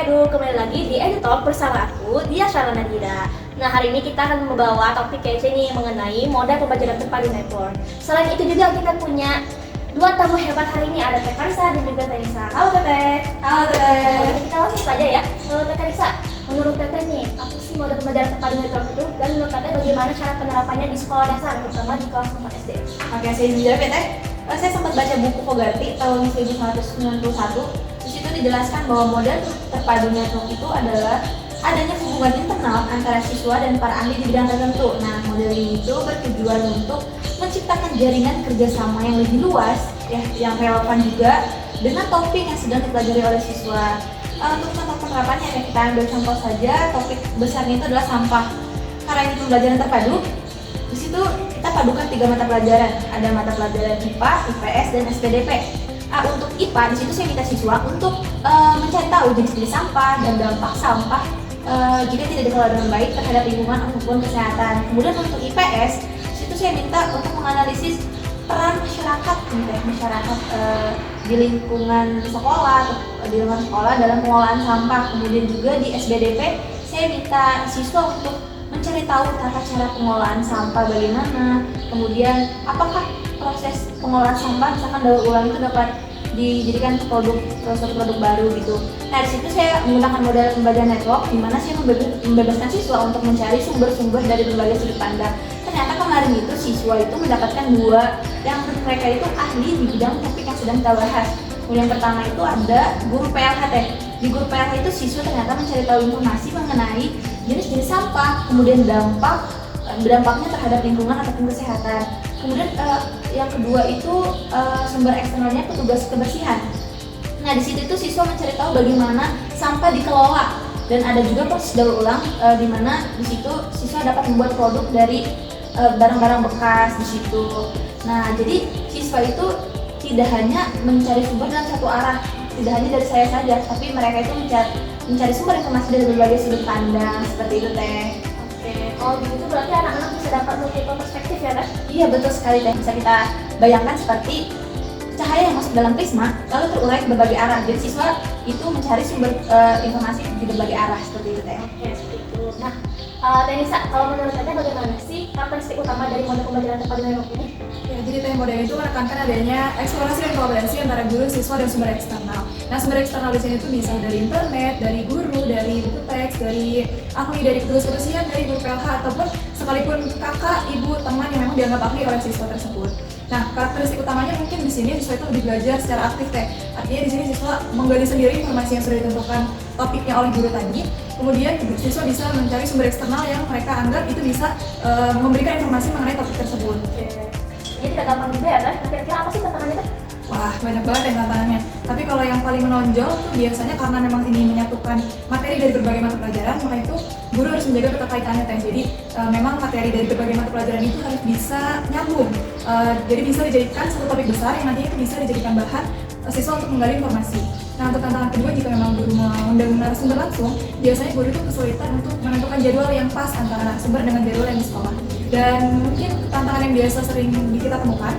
Edu, kembali lagi di Edu Talk bersama aku, Dia Shalana Nadira. Nah, hari ini kita akan membawa topik kece nih mengenai moda pembelajaran terpadu network. Selain itu juga kita punya dua tamu hebat hari ini, ada Teh Karisa dan juga Teh Nisa. Halo Teteh. Halo Teteh. Kita langsung saja ya. Teh Karisa, menurut Teteh nih, apa sih moda pembelajaran terpadu network itu? Dan menurut Teteh bagaimana cara penerapannya di sekolah dasar, terutama di kelas 4 SD? Oke, saya jawab ya Teh. Saya sempat baca buku Fogarty tahun 1991. Di situ dijelaskan bahwa model terpadu network itu adalah adanya hubungan internal antara siswa dan para ahli di bidang tertentu. Nah, model ini itu bertujuan untuk menciptakan jaringan kerjasama yang lebih luas, ya, yang relevan juga dengan topik yang sedang dipelajari oleh siswa. Untuk contoh penerapannya, ya, kita ambil contoh saja. Topik besarnya itu adalah sampah. Karena ini pembelajaran terpadu, di situ kita padukan 3 mata pelajaran. Ada mata pelajaran IPA, IPS, dan SPDP. Untuk IPA, di situ saya minta siswa untuk mencari tahu jenis-jenis sampah dan dampak sampah jika tidak dikelola dengan baik terhadap lingkungan ataupun kesehatan. Kemudian untuk IPS, di situ saya minta untuk menganalisis peran masyarakat di lingkungan sekolah dalam pengelolaan sampah. Kemudian juga di SBDP, saya minta siswa untuk mencari tahu tata cara pengelolaan sampah bagaimana, kemudian apakah proses pengelolaan sampah misalkan daur ulang itu dapat dijadikan suatu produk baru gitu. Nah, di situ saya menggunakan model pembelajaran network di mana saya membebaskan siswa untuk mencari sumber-sumber dari berbagai sudut pandang. Ternyata kemarin itu siswa itu mendapatkan 2 yang mereka itu ahli di bidang topik yang sedang kita bahas. Kemudian yang pertama itu ada guru PLH Teh. Di guru PLH itu siswa ternyata mencari tahu informasi mengenai jenis-jenis sampah, kemudian dampaknya terhadap lingkungan ataupun kesehatan. Kemudian yang kedua itu sumber eksternalnya petugas kebersihan. Nah, di situ itu siswa mencari tahu bagaimana sampah dikelola dan ada juga proses daur ulang di mana di situ siswa dapat membuat produk dari barang-barang bekas di situ. Nah, jadi siswa itu tidak hanya mencari sumber dalam satu arah, tidak hanya dari saya saja, tapi mereka itu mencari sumber informasi dari berbagai sudut pandang seperti itu Teh. Kalau begitu berarti anak-anak bisa dapat multiple perspektif ya, Teh? Iya, betul sekali Teh. Bisa kita bayangkan seperti cahaya yang masuk dalam prisma lalu terurai ke berbagai arah. Jadi siswa itu mencari sumber informasi di berbagai arah seperti itu Teh. Oke, seperti itu. Nah, Teh Nisa, kalau menurut Teh bagaimana sih karakteristik utama dari model pembelajaran terpadu network ini? Ya, jadi Teh model itu menekankan adanya eksplorasi dan kolaborasi antara guru, siswa, dan sumber eksternal. Nah, sumber eksternal di sini itu bisa dari internet, dari guru, dari buku teks, dari ahli, dari petugas kebersihan, dari guru PLH, ataupun sekalipun kakak, ibu, teman yang memang dianggap ahli oleh siswa tersebut. Nah, karakteristik utamanya mungkin di sini siswa itu lebih belajar secara aktif Teh. Artinya di sini siswa menggali sendiri informasi yang sudah ditentukan topiknya oleh guru tadi. Kemudian siswa bisa mencari sumber eksternal yang mereka anggap itu bisa memberikan informasi mengenai topik tersebut. Ini tidak gampang juga ya, Teh? Kira-kira apa sih tantangannya, Teh? Wah, banyak banget ya tantangannya. Tapi kalau yang paling menonjol tuh biasanya karena memang ini menyatukan materi dari berbagai mata pelajaran, maka itu guru harus menjaga keterkaitannya Teh. Jadi memang materi dari berbagai mata pelajaran itu harus bisa nyambung. Jadi bisa dijadikan satu topik besar yang nantinya itu bisa dijadikan bahan siswa untuk menggali informasi. Nah, untuk tantangan kedua, jika memang guru mengundang narasumber langsung, biasanya guru itu kesulitan untuk menentukan jadwal yang pas antara narasumber dengan jadwal yang di sekolah. Dan mungkin tantangan yang biasa sering kita temukan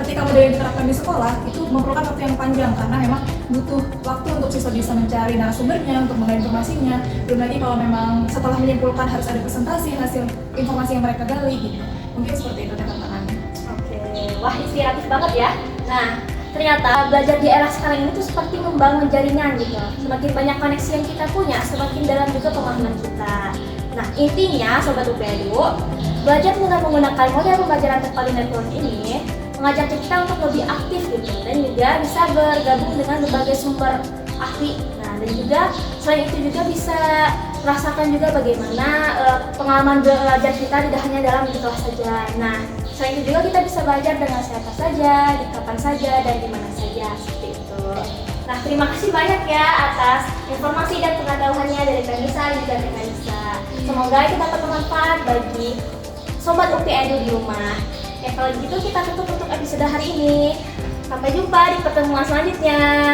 ketika model yang diterapkan di sekolah itu memerlukan waktu yang panjang karena memang butuh waktu untuk siswa bisa mencari narasumbernya, untuk menggali informasinya. Belum lagi kalau memang setelah menyimpulkan harus ada presentasi hasil informasi yang mereka gali gitu. Mungkin seperti itu tantangannya. Oke, wah inspiratif banget ya. Nah, ternyata belajar di era sekarang ini tuh seperti membangun jaringan gitu. Semakin banyak koneksi yang kita punya, semakin dalam juga pemahaman kita. Nah, intinya Sobat UPEDU, belajar dengan menggunakan model pembelajaran terpadu network ini mengajak kita untuk lebih aktif gitu dan juga bisa bergabung dengan berbagai sumber ahli. Nah, dan juga selain itu juga bisa merasakan juga bagaimana pengalaman belajar kita tidak hanya dalam di kelas saja. Nah, selain itu juga kita bisa belajar dengan siapa saja, di kapan saja, dan di mana saja seperti itu. Nah, terima kasih banyak ya atas informasi dan pengetahuannya dari Teh Nisa dan juga Teh Karisa. Semoga itu dapat bermanfaat bagi Sobat UPEDU di rumah. Ya, kalau gitu kita tutup untuk episode hari ini. Sampai jumpa di pertemuan selanjutnya.